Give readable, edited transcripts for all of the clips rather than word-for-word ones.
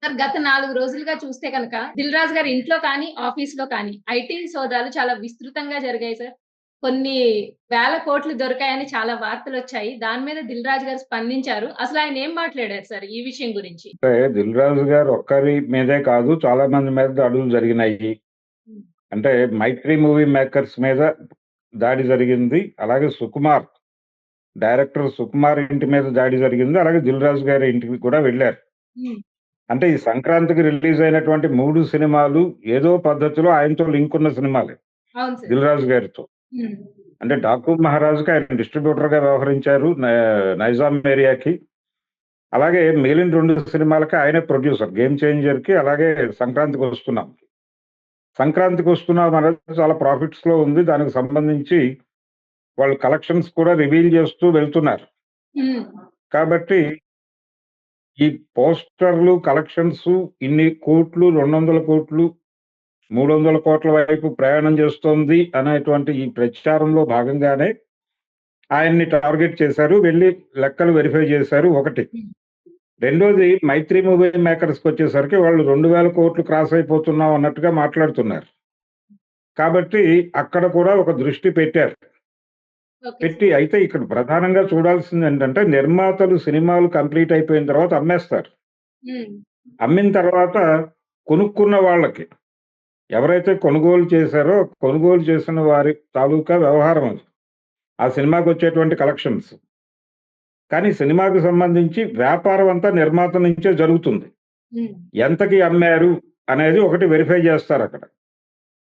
Sir గత 4 రోజులుగా చూస్తే గనక 'దిల్ రాజు' గారి ఇంట్లో కానీ, ఆఫీస్‌లో కానీ ఐటీ సోదాలు చాలా విస్తృతంగా జరిగాయి సార్. కొన్ని వేల కోట్లు దొరికాయని చాలా వార్తలొచ్చాయి. దాని మీద 'దిల్ రాజు' గారు స్పందించారు. అసలాయన ఏం మాట్లాడారు సార్ ఈ విషయం గురించి? అంటే 'దిల్ రాజు' గారు ఒక్కరి మీదే కాదు, చాలా మంది మీద దాడులు జరిగినాయి. హ్మ్. అంటే 'మైత్రి మూవీ మేకర్స్' మీద దాడి జరిగింది. అలాగే డైరెక్టర్ సుకుమార్ ఇంటి మీద దాడి జరిగింది. అలాగే 'దిల్ రాజు' గారి ఇంటికి కూడా వెళ్లారు. హ్మ్. అంటే ఈ సంక్రాంతికి రిలీజ్ అయినటువంటి 3 సినిమాలు ఏదో పద్ధతిలో ఆయనతో లింక్ ఉన్న సినిమాలే అవును సార్. 'దిల్ రాజు' గారితో. హ్మ్. అంటే 'డాకు మహారాజు'కి ఆయన డిస్ట్రిబ్యూటర్‌గా వ్యవహరించారు. నైజాం ఏరియాకి. అలాగే మిగిలిన 2 సినిమాలకి ఆయనే ప్రొడ్యూసర్. 'గేమ్ చేంజర్‌కి' అలాగే 'సంక్రాంతికొస్తున్నాం.' 'సంక్రాంతికొస్తున్నాం' అనేది చాలా ప్రాఫిట్స్‌లో ఉంది. దానికి సంబంధించి వాళ్ళు కలెక్షన్స్ కూడా రివీల్ చేస్తూ వెళ్తున్నారు. హ్మ్. కాబట్టి ఈ పోస్టర్‌లు, కలెక్షన్స్ ఇన్ని కోట్లు, 200,00,00,000, 300,00,00,000 వైపు ప్రయాణం చేస్తోంది అనేటువంటి ఈ ప్రచారంలో భాగంగానే ఆయన్ని టార్గెట్ చేశారు. వెళ్లి లెక్కలు వెరిఫై చేశారు ఒకటి. హ్మ్. రెండోది 'మైత్రి మూవీ మేకర్స్‌కొచ్చేసరికి వాళ్ళు 2,000,00,00,000 క్రాస్ అయిపోతున్నాం అన్నట్టుగా మాట్లాడుతున్నారు. కాబట్టి అక్కడ కూడా ఒక దృష్టి పెట్టారు. Okay sir. పెట్టి అయితే ఇక్కడ ప్రధానంగా చూడాల్సిందేంటంటే నిర్మాతలు సినిమాలు కంప్లీట్ అయిపోయిన తర్వాత అమ్మేస్తారు. హ్మ్. అమ్మిన తర్వాత కొనుక్కున్న వాళ్ళకి ఎవరైతే కొనుగోలు చేశారో, కొనుగోలు చేసిన వారి తాలూకా వ్యవహారం అది. ఆ సినిమాకొచ్చేటువంటి కలెక్షన్స్. కానీ సినిమాకి సంబంధించి వ్యాపారం అంతా నిర్మాత నుంచే జరుగుతుంది. హ్మ్. ఎంతకి అమ్మారు అనేది ఒకటి వెరిఫై చేస్తారక్కడ.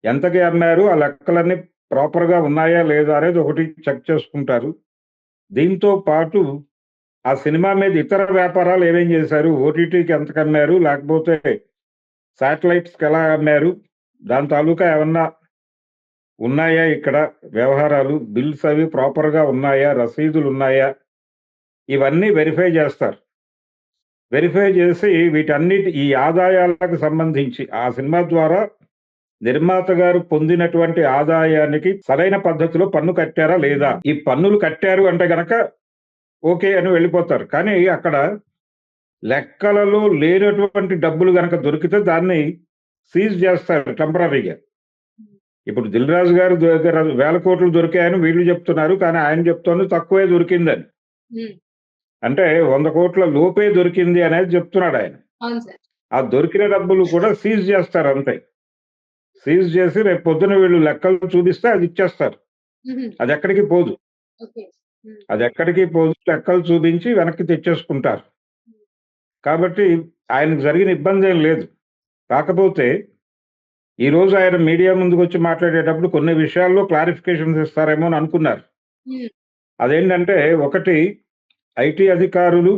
ఎంతకి అమ్మారు, ఆ లెక్కలన్నీ ప్రాపర్‌గా ఉన్నాయా లేదా అనేది ఒకటి చెక్ చేసుకుంటారు. దీంతో పాటు ఆ సినిమా మీద ఇతర వ్యాపారాలు ఏమేం చేశారు, ఓటీటీకి ఎంతకమ్మారు, లేకపోతే శాటిలైట్స్‌కి ఎలా అమ్మారు, దాని తాలూకా ఏమన్నా ఉన్నాయా ఇక్కడ వ్యవహారాలు, బిల్స్ అవి ప్రాపర్‌గా ఉన్నాయా, రసీదులున్నాయా, ఇవన్నీ వెరిఫై చేస్తారు. వెరిఫై చేసి ఈ ఆదాయాలకు సంబంధించి ఆ సినిమా ద్వారా నిర్మాత గారు పొందినటువంటి ఆదాయానికి సరైన పద్ధతిలో పన్ను కట్టారా లేదా? ఈ పన్నులు కట్టారు అంటే గనక ఓకే అని వెళ్ళిపోతారు. కానీ అక్కడ లెక్కలలో లేనటువంటి డబ్బులు గనక దొరికితే దాన్ని సీజ్ చేస్తారు టెంపరరీగా. ఇప్పుడు 'దిల్ రాజు' గారి దగ్గర వేల కోట్లు దొరికాయని వీళ్ళు చెప్తున్నారు. కానీ ఆయన చెప్తోంది తక్కువే దొరికిందని. హ్మ్. అంటే 100,00,00,000 లోపే దొరికింది అనేది చెప్తున్నాడాయన. అవును సార్. ఆ దొరికిన డబ్బులు కూడా సీజ్ చేస్తారు అంతే. సీజ్ చేసి రేపు పొద్దున వీళ్ళు లెక్కలు చూపిస్తే అది ఇచ్చేస్తారు. హుహు. అదెక్కడికి పోదు. ఓకే. హ్మ్. అదెక్కడికి పోదు. లెక్కలు చూపించి వెనక్కి తెచ్చేసుకుంటారు. కాబట్టి ఆయనకు జరిగిన ఇబ్బందేం లేదు. కాకపోతే ఈరోజు ఆయన మీడియా ముందుకొచ్చి మాట్లాడేటప్పుడు కొన్ని విషయాల్లో క్లారిఫికేషన్స్ ఇస్తారేమో అని అనుకున్నారు. హ్మ్. అదేంటంటే ఒకటి ఐటీ అధికారులు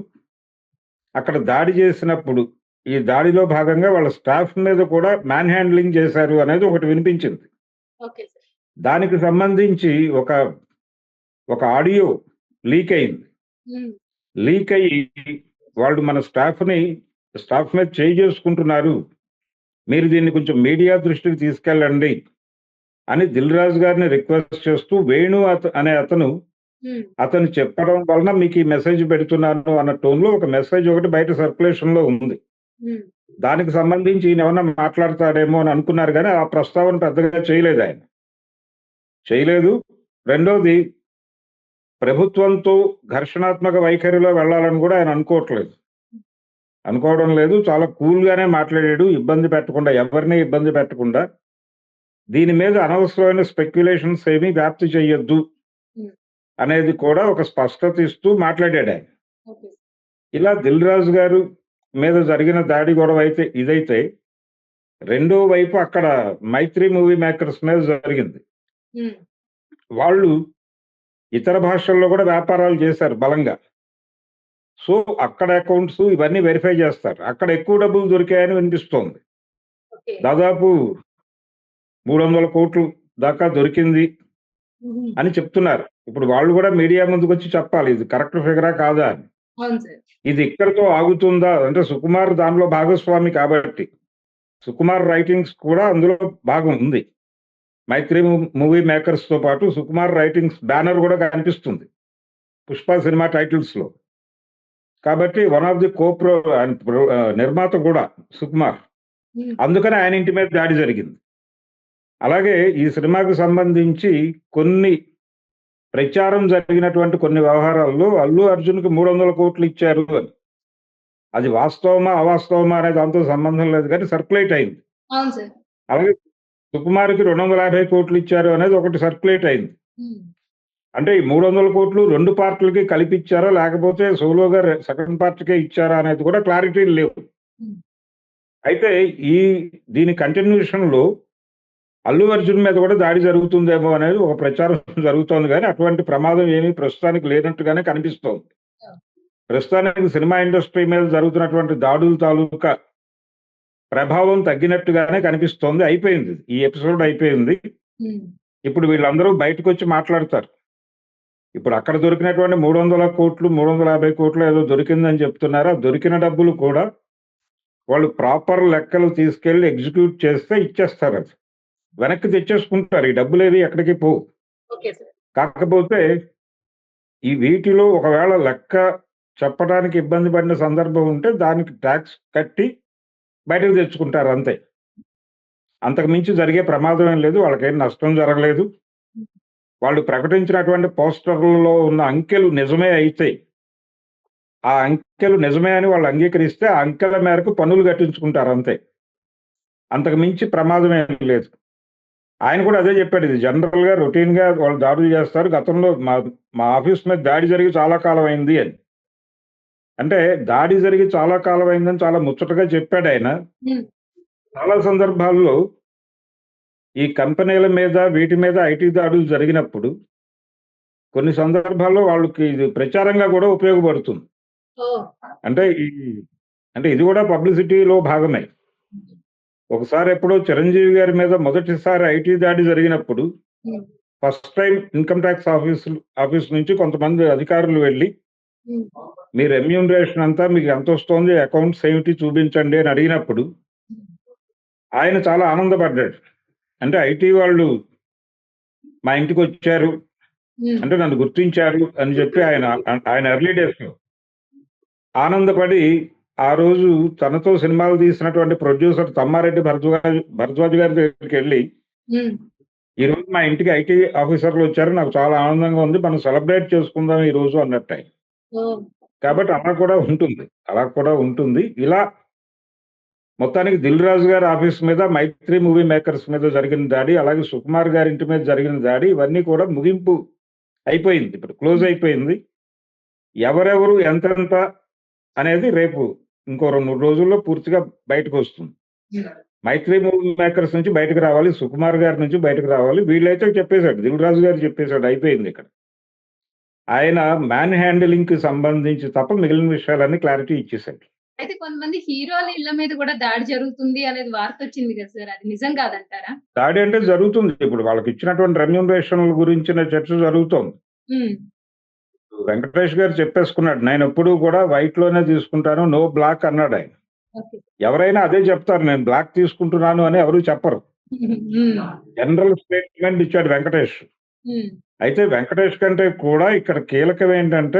అక్కడ దాడి చేసినప్పుడు, ఈ దాడిలో భాగంగా వాళ్ళ స్టాఫ్ మీద కూడా మ్యాన్ హ్యాండ్లింగ్ చేశారు అనేది ఒకటి వినిపించింది. Okay sir. దానికి సంబంధించి ఒక ఒక ఆడియో లీక్ అయింది. హ్మ్. లీక్ అయ్యి వాళ్ళు మన స్టాఫ్ మీద చేయి చేసుకుంటున్నారు. మీరు దీన్ని కొంచెం మీడియా దృష్టికి తీసుకెళ్ళండి అని 'దిల్ రాజు' గారిని రిక్వెస్ట్ చేస్తూ వేణు అనే హ్మ్. అతను చెప్పడం వలన మీకు ఈ మెసేజ్ పెడుతున్నాను అన్న టోన్‌లో ఒక మెసేజ్ ఒకటి బయట సర్క్యులేషన్‌లో ఉంది. హ్మ్. దానికి సంబంధించి ఈయనేమన్నా మాట్లాడతాడేమో అని అనుకున్నారు గానీ, ఆ ప్రస్తావన పెద్దగా చేయలేదాయన. చేయలేదు. రెండోది ప్రభుత్వంతో ఘర్షణాత్మక వైఖరిలో వెళ్ళాలని గూడా ఆయన అనుకోవడం లేదు. చాలా కూల్‌గానే మాట్లాడాడు. ఇబ్బంది పెట్టకుండా, ఎవరిని ఇబ్బంది పెట్టకుండా, దీని మీద అనవసరమైన స్పెక్యులేషన్స్ ఏమీ వ్యాప్తి చెయ్యొద్దు హ్మ్. అనేది కూడా ఒక స్పష్టత ఇస్తూ మాట్లాడాడాయన. ఓకే. ఇలా 'దిల్ రాజు' గారు మీద జరిగిన దాడి గొడవైతే ఇదైతే, రెండో వైపు అక్కడ 'మైత్రి మూవీ మేకర్స్' మీద జరిగింది. హ్మ్. వాళ్ళు ఇతర భాషల్లో గూడా వ్యాపారాలు చేశారు బలంగా. సో, అక్కడ అకౌంట్స్ ఇవన్నీ వెరిఫై చేస్తారు. అక్కడ ఎక్కువ డబ్బులు దొరికాయని వినిపిస్తోంది. ఓకే. దాదాపు 300,00,00,000 దాకా దొరికింది హుహు. అని చెప్తున్నారు. ఇప్పుడు వాళ్ళు గూడా మీడియా ముందుకొచ్చి చెప్పాలి. ఇది కరెక్ట్ ఫిగరా కాదా అని. అవును సార్. ఇది ఇక్కడితో ఆగుతుందా? అంటే సుకుమార్ దానిలో భాగస్వామి కాబట్టి. సుకుమార్ రైటింగ్స్ కూడా అందులో భాగం ఉంది. మైత్రి మూవీ మేకర్స్‌తో పాటు సుకుమార్ రైటింగ్స్ బ్యానర్ గూడా కనిపిస్తుంది. 'పుష్ప' సినిమా టైటిల్స్‌లో. కాబట్టి వన్ ఆఫ్ ది నిర్మాత కూడా సుకుమార్. అందుకని ఆయన ఇంటి మీద దాడి జరిగింది. అలాగే ఈ సినిమాకు సంబంధించి కొన్ని ప్రచారం జరిగినటువంటి కొన్ని వ్యవహారాల్లో అల్లు అర్జున్‌కి 300 కోట్లు ఇచ్చారు అని. అది వాస్తవమా, అవాస్తవమా అనే దాంతో సంబంధం లేదు కానీ సర్క్యులేట్ అయింది. అవును సార్. అలాగే సుకుమార్‌కి 250 కోట్లు ఇచ్చారు అనేది ఒకటి సర్క్యులేట్ అయింది. అంటే ఈ 300 కోట్లు 2 పార్ట్‌లకి కలిపి ఇచ్చారా? లేకపోతే సోలోగా సెకండ్ పార్ట్‌కే ఇచ్చారా? అనేది కూడా క్లారిటీ లేవు. అయితే దీని కంటిన్యూషన్‌లో అల్లు అర్జున్ మీద కూడా దాడి జరుగుతుందేమో అనేది ఒక ప్రచారం జరుగుతోంది గానీ, అటువంటి ప్రమాదం ఏమీ ప్రస్తుతానికి లేనట్టుగానే కనిపిస్తోంది. ప్రస్తుతానికి సినిమా ఇండస్ట్రీ మీద జరుగుతున్నటువంటి దాడుల తాలూకా ప్రభావం తగ్గినట్టుగానే కనిపిస్తోంది. అయిపోయింది. ఈ ఎపిసోడ్ అయిపోయింది. ఇప్పుడు వీళ్ళందరూ బయటకొచ్చి మాట్లాడతారు. ఇప్పుడు అక్కడ దొరికినటువంటి 300 కోట్లు, 350 కోట్లు ఏదో దొరికిందని చెప్తున్నారు. ఆ దొరికిన డబ్బులు కూడా వాళ్ళు ప్రాపర్ లెక్కలు తీసుకెళ్ళి ఎగ్జిక్యూట్ చేస్తే ఇచ్చేస్తారది. వెనక్కి తెచ్చేసుకుంటారు. ఈ డబ్బులేవి ఎక్కడికి పోవు. Okay sir. కాకపోతే ఈ వీటిలో ఒకవేళ లెక్క చెప్పడానికి ఇబ్బంది పడిన సందర్భం ఉంటే దానికి టాక్స్ కట్టి బయటకు తెచ్చుకుంటారు అంతే. అంతకు మించి జరిగే ప్రమాదం ఏం లేదు. వాళ్ళకేం నష్టం జరగలేదు. వాళ్ళు ప్రకటించినటువంటి పోస్టర్‌లలో ఉన్న అంకెలు నిజమే అయితే, ఆ అంకెలు నిజమే అని వాళ్ళు అంగీకరిస్తే ఆ అంకెల మేరకు పన్నులు కట్టించుకుంటారు అంతే. అంతకు మించి ప్రమాదం ఏం లేదు. ఆయన కూడా అదే చెప్పాడు. ఇది జనరల్‌గా రొటీన్‌గా వాళ్ళు దాడులు చేస్తారు. గతంలో మా ఆఫీస్ మీద దాడి జరిగి చాలా కాలం అయింది అని. అంటే దాడి జరిగి చాలా కాలం అయిందని చాలా ముచ్చటగా చెప్పాడాయన. చాలా సందర్భాల్లో ఈ కంపెనీల మీద, వీటి మీద ఐటీ దాడులు జరిగినప్పుడు కొన్ని సందర్భాల్లో వాళ్ళకి ఇది ప్రచారంగా కూడా ఉపయోగపడుతుంది. అంటే ఇది కూడా పబ్లిసిటీలో భాగమే. ఒకసారి ఎప్పుడో చిరంజీవి గారి మీద మొదటిసారి ఐటీ దాడి జరిగినప్పుడు first time income tax office నుంచి కొంతమంది అధికారులు వెళ్ళి మీ రెమ్యూనరేషన్ అంతా మీకు ఎంత వస్తోంది, అకౌంట్స్ ఏమిటి చూపించండి అని అడిగినప్పుడు ఆయన చాలా ఆనందపడ్డాడు. అంటే ఐటీ వాళ్ళు మా ఇంటికి వచ్చారు అంటే నన్ను గుర్తించారు అని చెప్పి ఆయన ఎర్లీ డేస్ లో ఆనందపడి ఆ రోజు తనతో సినిమాలు తీసినటువంటి ప్రొడ్యూసర్ తమ్మారెడ్డి భరద్వాజ్ గారి దగ్గరికి వెళ్ళి ఈ రోజు మా ఇంటికి ఐటీ ఆఫీసర్లు వచ్చారు, నాకు చాలా ఆనందంగా ఉంది, మనం సెలబ్రేట్ చేసుకుందాం ఈ రోజు అన్నట్టు ఆయన. కాబట్టి అలా కూడా ఉంటుంది. ఇలా మొత్తానికి దిల్ రాజు గారి ఆఫీస్ మీద, మైత్రి మూవీ మేకర్స్ మీద జరిగిన దాడి, అలాగే సుకుమార్ గారి ఇంటి మీద జరిగిన దాడి, ఇవన్నీ కూడా ముగింపు అయిపోయింది. ఇప్పుడు క్లోజ్ అయిపోయింది. ఎవరెవరు ఎంతెంత అనేది రేపు ఇంకో 2-3 రోజుల్లో పూర్తిగా బయటకు వస్తుంది. మైత్రి మూవీ మేకర్స్ నుంచి బయటకు రావాలి, సుకుమార్ గారి నుంచి బయటకు రావాలి. వీళ్ళైతే చెప్పేశాడు, దిల్ రాజు గారు చెప్పేశాడు, అయిపోయింది ఇక్కడ. ఆయన మ్యాన్ హ్యాండిలింగ్ కి సంబంధించి తప్ప మిగిలిన విషయాలన్నీ క్లారిటీ ఇచ్చేశాడు. అయితే కొంతమంది హీరోల ఇళ్ల మీద కూడా దాడి జరుగుతుంది అనేది వార్త వచ్చింది కదా సార్, అది నిజం కాదంటారా? దాడి అంటే జరుగుతుంది. ఇప్పుడు వాళ్ళకి ఇచ్చినటువంటి రెమ్యూనరేషన్ల గురించిన చర్చ జరుగుతోంది. వెంకటేష్ గారు చెప్పేసుకున్నాడు, నేను ఎప్పుడూ కూడా వైట్ లోనే తీసుకుంటాను, నో బ్లాక్ అన్నాడు ఆయన. ఎవరైనా అదే చెప్తారు, నేను బ్లాక్ తీసుకుంటున్నాను అని ఎవరు చెప్పరు. జనరల్ స్టేట్మెంట్ ఇచ్చాడు వెంకటేష్. అయితే వెంకటేష్ కంటే కూడా ఇక్కడ కీలకం ఏంటంటే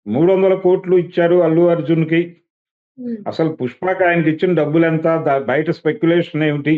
300 కోట్లు ఇచ్చారు అల్లు అర్జున్ కి. అసలు పుష్పకి ఆయనకి ఇచ్చిన డబ్బులు ఎంత, బయట స్పెక్యులేషన్ ఏమిటి,